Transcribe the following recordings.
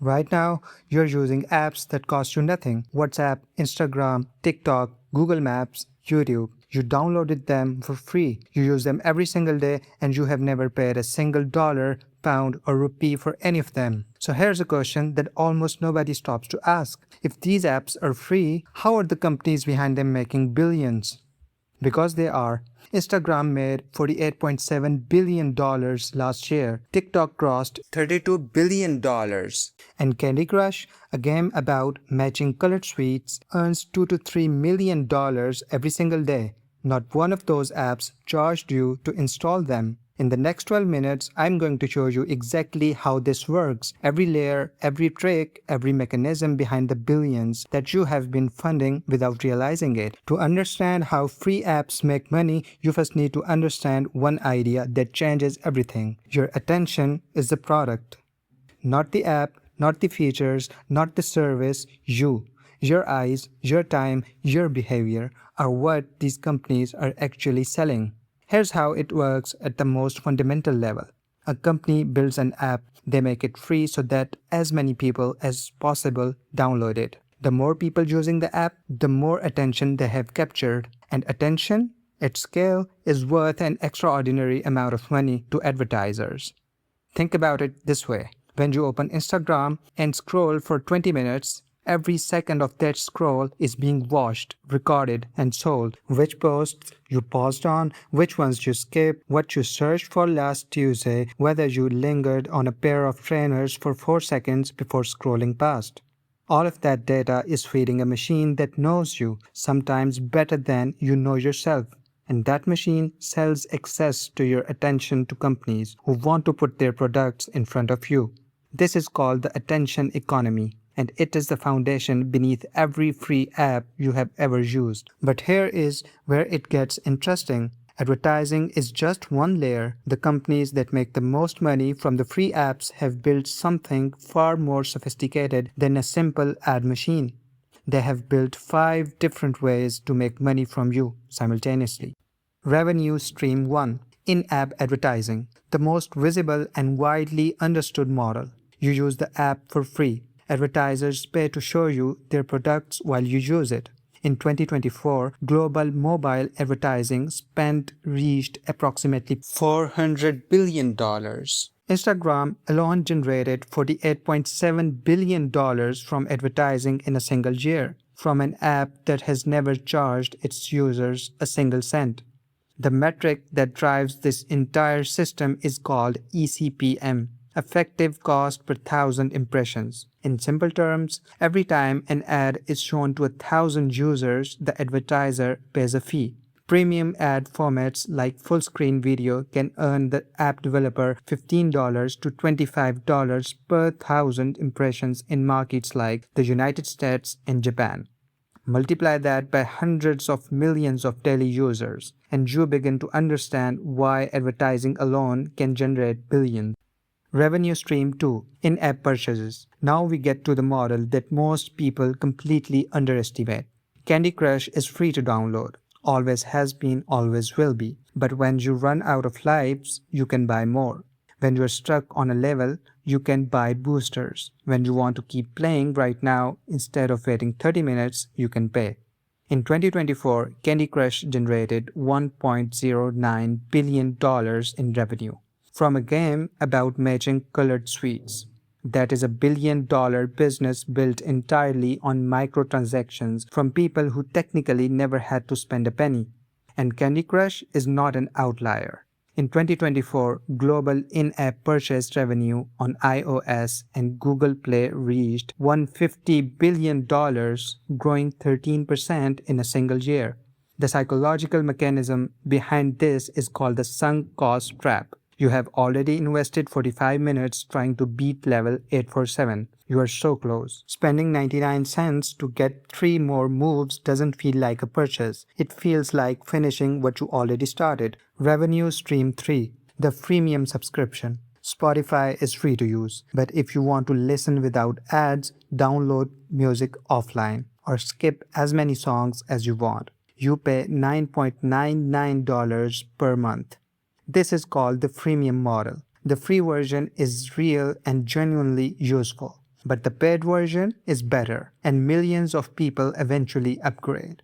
Right now, you're using apps that cost you nothing: WhatsApp, Instagram, TikTok, Google Maps, YouTube. You downloaded them for free. You use them every single day and you have never paid a single dollar, pound, or rupee for any of them. So here's a question that almost nobody stops to ask. If these apps are free, how are the companies behind them making billions? Because they are. Instagram made $48.7 billion last year. TikTok crossed $32 billion. And Candy Crush, a game about matching colored sweets, earns $2 to $3 million every single day. Not one of those apps charged you to install them. In the next 12 minutes, I'm going to show you exactly how this works. Every layer, every trick, every mechanism behind the billions that you have been funding without realizing it. To understand how free apps make money, you first need to understand one idea that changes everything. Your attention is the product. Not the app, not the features, not the service, you. Your eyes, your time, your behavior are what these companies are actually selling. Here's how it works at the most fundamental level. A company builds an app, they make it free so that as many people as possible download it. The more people using the app, the more attention they have captured. And attention, at scale, is worth an extraordinary amount of money to advertisers. Think about it this way. When you open Instagram and scroll for 20 minutes, every second of that scroll is being watched, recorded, and sold. Which posts you paused on, which ones you skipped, what you searched for last Tuesday, whether you lingered on a pair of trainers for 4 seconds before scrolling past. All of that data is feeding a machine that knows you, sometimes better than you know yourself. And that machine sells access to your attention to companies who want to put their products in front of you. This is called the attention economy, and it is the foundation beneath every free app you have ever used. But here is where it gets interesting. Advertising is just one layer. The companies that make the most money from the free apps have built something far more sophisticated than a simple ad machine. They have built 5 different ways to make money from you simultaneously. Revenue Stream 1: In-app advertising, the most visible and widely understood model. You use the app for free. Advertisers pay to show you their products while you use it. In 2024, global mobile advertising spend reached approximately $400 billion. Instagram alone generated $48.7 billion from advertising in a single year, from an app that has never charged its users a single cent. The metric that drives this entire system is called ECPM, effective cost per thousand impressions. In simple terms, every time an ad is shown to 1,000 users, the advertiser pays a fee. Premium ad formats like full-screen video can earn the app developer $15 to $25 per 1,000 impressions in markets like the United States and Japan. Multiply that by hundreds of millions of daily users, and you begin to understand why advertising alone can generate billions. Revenue Stream 2: In-app purchases. Now we get to the model that most people completely underestimate. Candy Crush is free to download. Always has been, always will be. But when you run out of lives, you can buy more. When you're stuck on a level, you can buy boosters. When you want to keep playing right now, instead of waiting 30 minutes, you can pay. In 2024, Candy Crush generated $1.09 billion in revenue from a game about matching colored sweets. That is a billion-dollar business built entirely on microtransactions from people who technically never had to spend a penny. And Candy Crush is not an outlier. In 2024, global in-app purchase revenue on iOS and Google Play reached $150 billion, growing 13% in a single year. The psychological mechanism behind this is called the sunk cost trap. You have already invested 45 minutes trying to beat level 847. You are so close. Spending 99 cents to get 3 more moves doesn't feel like a purchase. It feels like finishing what you already started. Revenue Stream 3: The freemium subscription. Spotify is free to use, but if you want to listen without ads, download music offline, or skip as many songs as you want, you pay $9.99 per month. This is called the freemium model. The free version is real and genuinely useful. But the paid version is better, and millions of people eventually upgrade.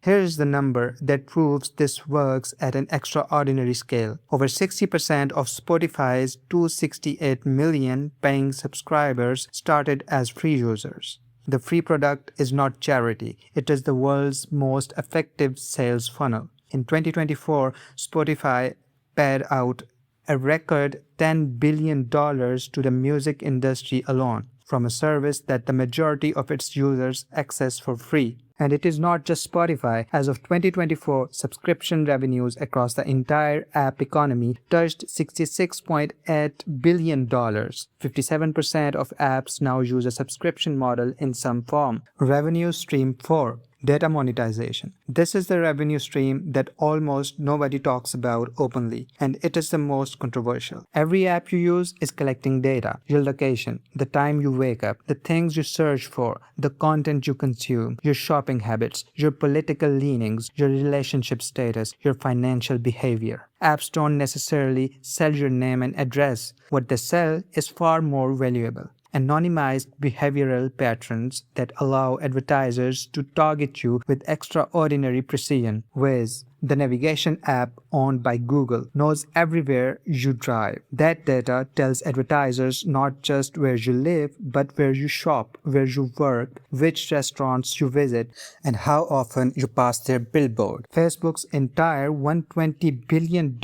Here is the number that proves this works at an extraordinary scale. Over 60% of Spotify's 268 million paying subscribers started as free users. The free product is not charity, it is the world's most effective sales funnel. In 2024, Spotify paid out a record $10 billion to the music industry alone, from a service that the majority of its users access for free. And it is not just Spotify. As of 2024, subscription revenues across the entire app economy touched $66.8 billion. 57% of apps now use a subscription model in some form. Revenue Stream 4. Data monetization. This is the revenue stream that almost nobody talks about openly, and it is the most controversial. Every app you use is collecting data: your location, the time you wake up, the things you search for, the content you consume, your shopping habits, your political leanings, your relationship status, your financial behavior. Apps don't necessarily sell your name and address. What they sell is far more valuable: anonymized behavioral patterns that allow advertisers to target you with extraordinary precision. Waze, the navigation app owned by Google, knows everywhere you drive. That data tells advertisers not just where you live, but where you shop, where you work, which restaurants you visit, and how often you pass their billboard. Facebook's entire $120 billion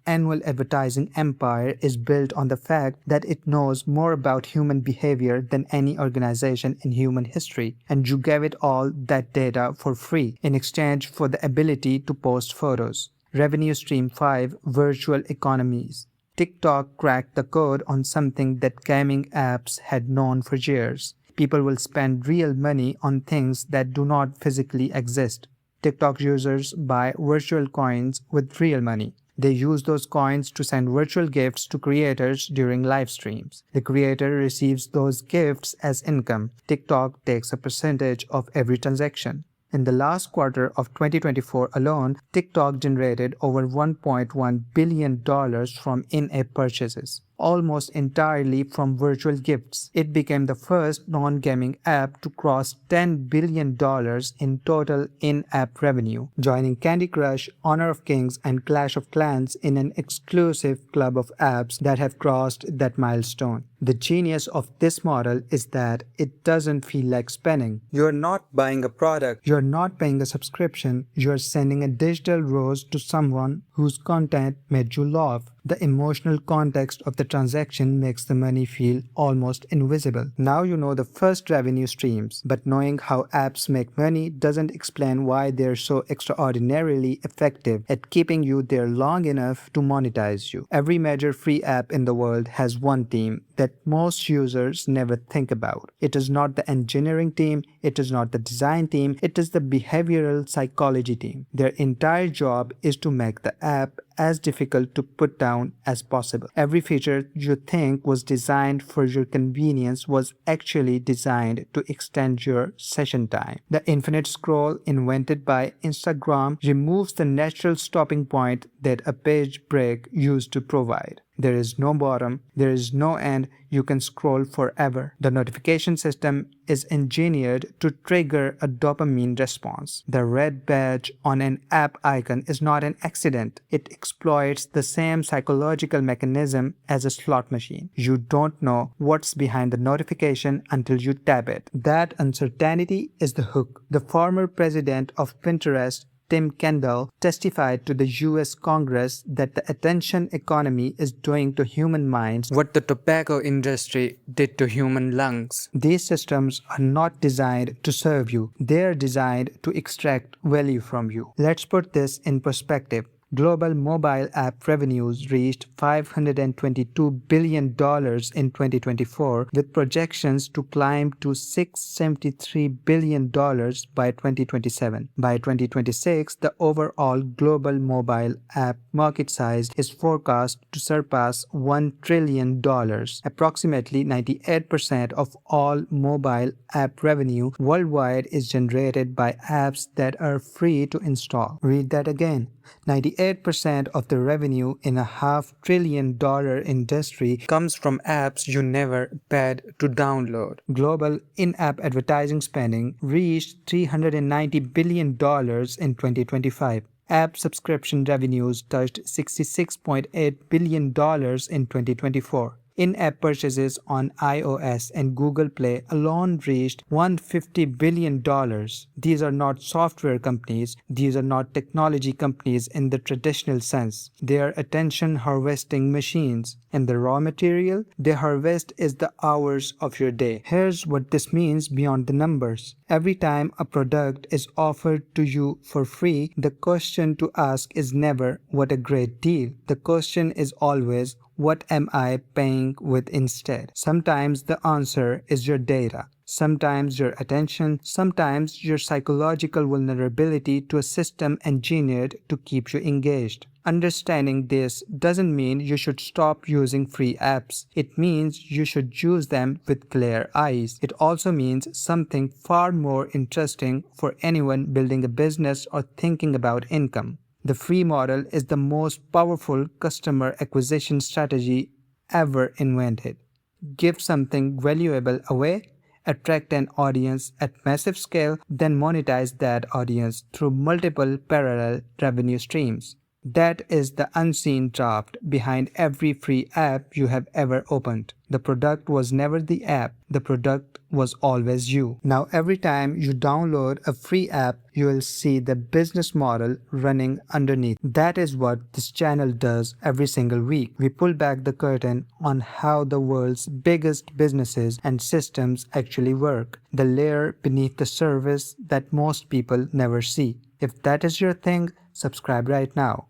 annual advertising empire is built on the fact that it knows more about human behavior than any organization in human history, and you gave it all that data for free in exchange for the ability to post photos. Revenue Stream 5. Virtual economies. TikTok cracked the code on something that gaming apps had known for years. People will spend real money on things that do not physically exist. TikTok users buy virtual coins with real money. They use those coins to send virtual gifts to creators during live streams. The creator receives those gifts as income. TikTok takes a percentage of every transaction. In the last quarter of 2024 alone, TikTok generated over $1.1 billion from in-app purchases, almost entirely from virtual gifts. It became the first non-gaming app to cross $10 billion in total in-app revenue, joining Candy Crush, Honor of Kings, and Clash of Clans in an exclusive club of apps that have crossed that milestone. The genius of this model is that it doesn't feel like spending. You're not buying a product, you're not paying a subscription, you're sending a digital rose to someone whose content made you laugh. The emotional context of the transaction makes the money feel almost invisible. Now you know the first revenue streams, but knowing how apps make money doesn't explain why they're so extraordinarily effective at keeping you there long enough to monetize you. Every major free app in the world has one team that most users never think about. It is not the engineering team, it is not the design team, it is the behavioral psychology team. Their entire job is to make the app as difficult to put down as possible. Every feature you think was designed for your convenience was actually designed to extend your session time. The infinite scroll invented by Instagram removes the natural stopping point that a page break used to provide. There is no bottom, there is no end, you can scroll forever. The notification system is engineered to trigger a dopamine response. The red badge on an app icon is not an accident. It exploits the same psychological mechanism as a slot machine. You don't know what's behind the notification until you tap it. That uncertainty is the hook. The former president of Pinterest, Tim Kendall, testified to the US Congress that the attention economy is doing to human minds what the tobacco industry did to human lungs. These systems are not designed to serve you. They are designed to extract value from you. Let's put this in perspective. Global mobile app revenues reached $522 billion in 2024, with projections to climb to $673 billion by 2027. By 2026, the overall global mobile app market size is forecast to surpass $1 trillion. Approximately 98% of all mobile app revenue worldwide is generated by apps that are free to install. Read that again. 98% 98% of the revenue in a $500 billion industry comes from apps you never paid to download. Global in-app advertising spending reached $390 billion in 2025. App subscription revenues touched $66.8 billion in 2024. In-app purchases on iOS and Google Play alone reached $150 billion. These are not software companies. These are not technology companies in the traditional sense. They are attention harvesting machines. And the raw material they harvest is the hours of your day. Here's what this means beyond the numbers. Every time a product is offered to you for free, the question to ask is never, what a great deal. The question is always, what am I paying with instead? Sometimes the answer is your data. Sometimes your attention, sometimes your psychological vulnerability to a system engineered to keep you engaged. Understanding this doesn't mean you should stop using free apps. It means you should use them with clear eyes. It also means something far more interesting for anyone building a business or thinking about income. The free model is the most powerful customer acquisition strategy ever invented. Give something valuable away, attract an audience at massive scale, then monetize that audience through multiple parallel revenue streams. That is the unseen draft behind every free app you have ever opened. The product was never the app. The product was always you. Now every time you download a free app, you will see the business model running underneath. That is what this channel does every single week. We pull back the curtain on how the world's biggest businesses and systems actually work. The layer beneath the surface that most people never see. If that is your thing, subscribe right now.